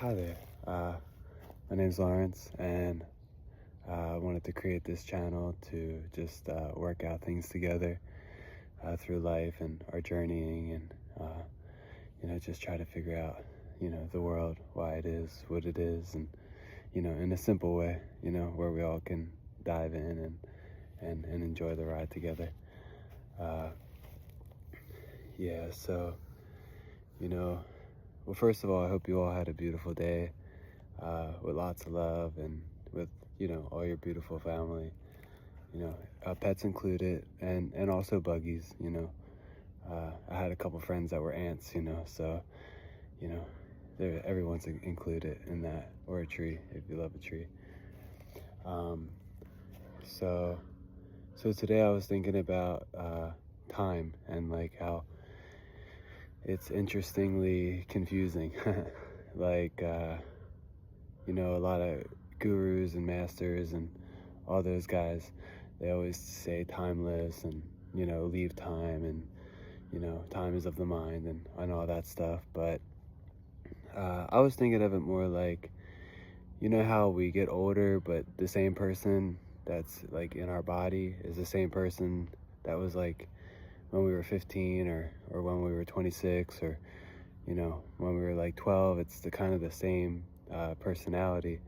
Hi there. My name's Lawrence, and I wanted to create this channel to just work out things together through life and our journeying, and just try to figure out, the world, why it is what it is, and in a simple way, where we all can dive in and enjoy the ride together. Uh, yeah. So, well, first of all, I hope you all had a beautiful day with lots of love and with all your beautiful family, pets included, and also buggies. I had a couple friends that were ants, so you know everyone's included in that, or a tree if you love a tree. um, so today I was thinking about time, and like how it's interestingly confusing. like a lot of gurus and masters and all those guys, they always say timeless, and leave time, and time is of the mind, and all that stuff. But I was thinking of it more like, how we get older, but the same person that's like in our body is the same person that was like when we were 15, or when we were 26, or when we were like 12. It's the kind of the same personality.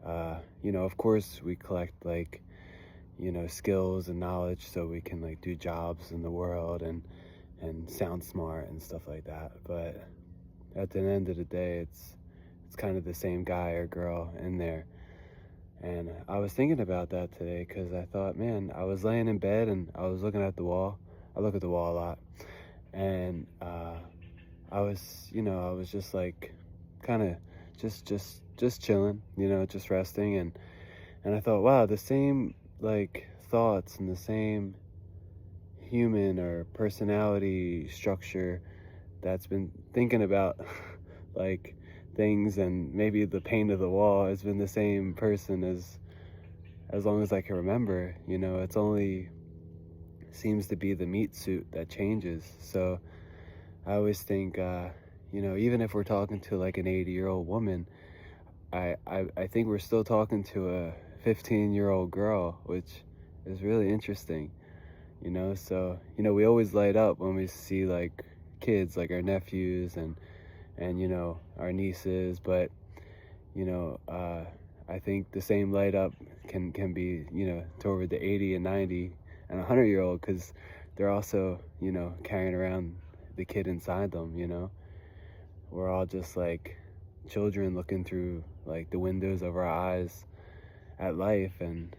Of course we collect like skills and knowledge so we can like do jobs in the world, and sound smart and stuff like that. But at the end of the day, it's kind of the same guy or girl in there. And I was thinking about that today because I thought, man, I was laying in bed and I was looking at the wall. I look at the wall a lot. And I was just like kind of just chilling, just resting. And I thought, wow, the same like thoughts and the same human or personality structure that's been thinking about like things and maybe the pain of the wall has been the same person as long as I can remember. It's only seems to be the meat suit that changes. So I always think, even if we're talking to like an 80-year-old woman, I think we're still talking to a 15-year-old girl, which is really interesting. So we always light up when we see like kids, like our nephews and our nieces. But I think the same light up can be toward the 80 and 90 and 100-year-old, because they're also carrying around the kid inside them. We're all just like children looking through like the windows of our eyes at life. And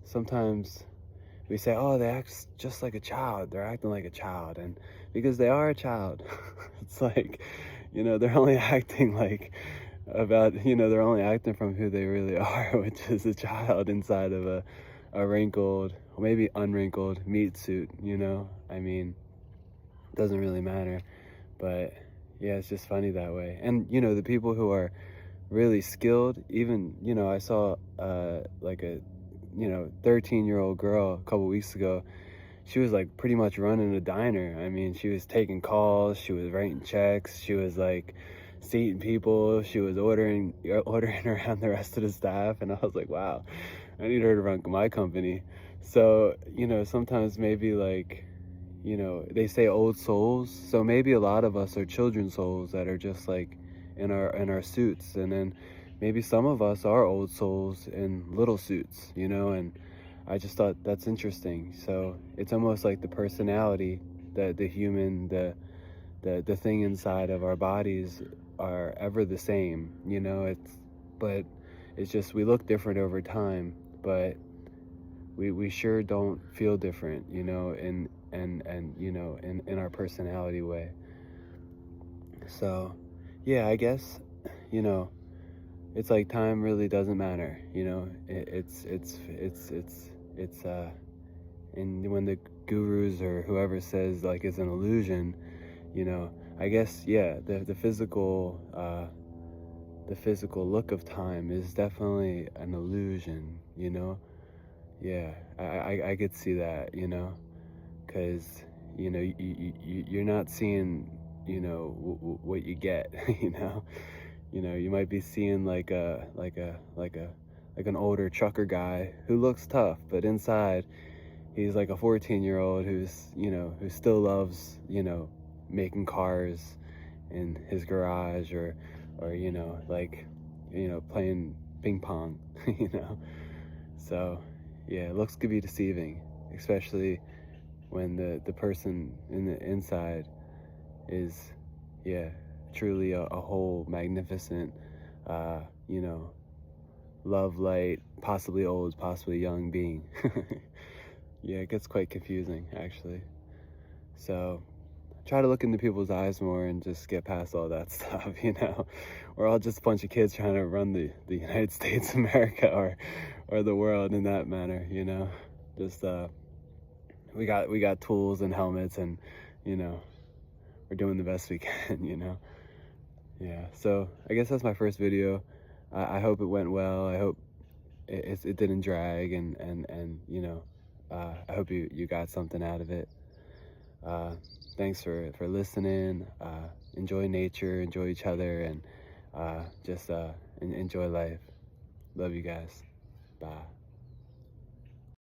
sometimes we say, oh, they act just like a child, they're acting like a child. And because they are a child, it's like they're only acting like they're only acting from who they really are, which is a child inside of a wrinkled, maybe unwrinkled meat suit. I mean, it doesn't really matter. But yeah, it's just funny that way. And the people who are really skilled, even I saw like a 13-year-old girl a couple weeks ago. She was like pretty much running a diner. I mean, she was taking calls, she was writing checks, she was like seating people, she was ordering around the rest of the staff. And I was like, wow, I need her to run my company. So sometimes maybe like they say old souls, so maybe a lot of us are children's souls that are just like in our suits. And then maybe some of us are old souls in little suits. And I just thought that's interesting. So it's almost like the personality, the human, the thing inside of our bodies are ever the same. But it's just we look different over time, but we sure don't feel different, in our personality way. So yeah, I guess it's like time really doesn't matter. It's and when the gurus or whoever says like it's an illusion, I guess, yeah, the physical look of time is definitely an illusion. Yeah, I could see that, because you're not seeing you know, what you get. You might be seeing like an older trucker guy who looks tough, but inside he's like a 14-year-old who's, who still loves, making cars in his garage, or playing ping pong. you know so yeah, looks could be deceiving, especially when the person in the inside is, yeah, truly a whole magnificent, uh you know love light, possibly old, possibly young being. Yeah, it gets quite confusing, actually. So try to look into people's eyes more and just get past all that stuff. We're all just a bunch of kids trying to run the United States of America, or the world in that manner. Just we got tools and helmets, and we're doing the best we can. Yeah, so I guess that's my first video. I hope it went well. I hope it didn't drag, and I hope you got something out of it. Thanks for listening. Enjoy nature, enjoy each other, and just enjoy life. Love you guys. Bye.